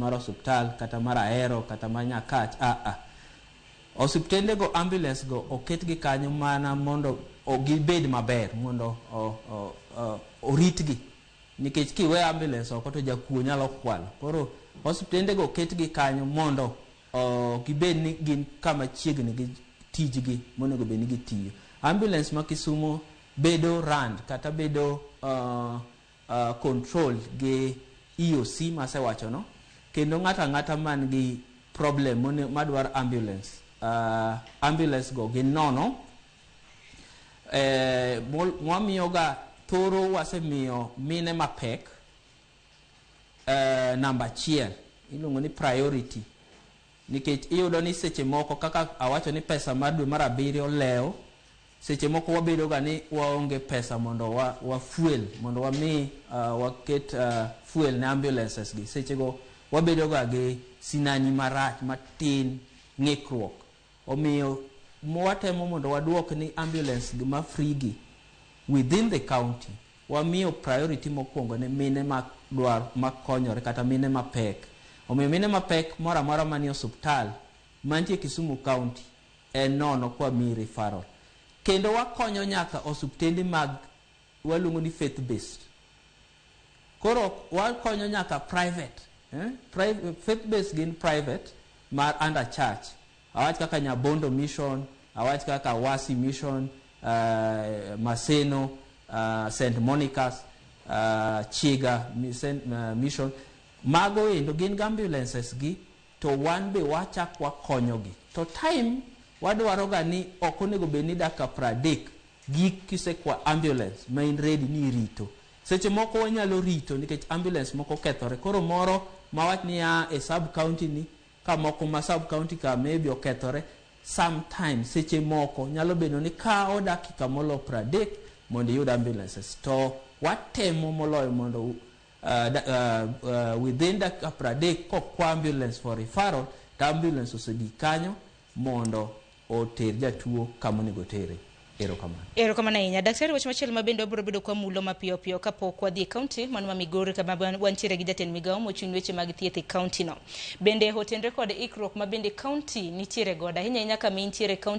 mar hospital kata mar Ahero kata mar Nyakach. Osiptende go ambulance go oket gi kanyo mana mondo gibed maber, mondo oritgi, nikech kiwe ambulance oko to jakuo nyalo kwalo. Koro osiptende go oket gi kanyo mondo gibed ni gin kama chiegni gi tijgi monego bed ni gitiyo. Ambulance ma Kisumu bedo run kata bedo control gi EOC masewacho no, kendo ng'ata man gi problem madwar ambulance, ambulance go gin nono. Mwamiyo ga thoro wasemiyo mine mapek namba 1 iluongo ni priority, nikech iyudo ni seche moko kaka awacho ni pesa mar dwe mar 7 leo, seche moko wabedo ga ni waonge pesa mondo wa fuel, mondo wami waket fuel ne ambulances gi. Seche go wabedo ga gi sinani marach matin, ng'ikruok. Omiyo mwatemo mondo waduok ni ambulance gi ma free gi within the county, wamiyo priority mokwongo ne mine makonyore kata mine mapek. Omiyo mine mapek mora mora mani hospital mantie Kisumu County en nono kwa mi referral. Kendo wakonyo nyaka osiptende mag waluongo ni faith based. Koro wakonyo nyaka private, faith based gin private mar under church. Awach kaka Nyabondo Mission, awach kaka Wasi Mission, Maseno, St. Monica's, Chiga Mission. Mago endo gin ambulances gi, to wan be wachak wakonyo gi. To time wadwaro ga ni okonego bed ni dakika 30 gi kisekwa ambulance main ready ni rito. Seche moko wanyalo rito nikech ambulance moko kethore. Koro moro mawach ni e sub county ni, ka moko ma sub county ka maybe okethore, sometimes seche moko nyalo bedo ni kao dakika molo 30 mondo yud ambulances. To watemo moloyo mondo within dakika 30 kokwa ambulance for referral, ta ambulance osedi kanyo mondo oter jatuo kama onego tere. Erokamano ahinya. Daktari, wach machielo ma bende obiro bedo kwa mulo mapiyo piyo kapok wadhi e kaunti mano ma Migori kama wantiere gi jatend migawo mochung' weche mag thieth e kaunti no. Bende hotenre kod ikruok ma bende kaunti nitiere godo ahinya kama intiere kaunti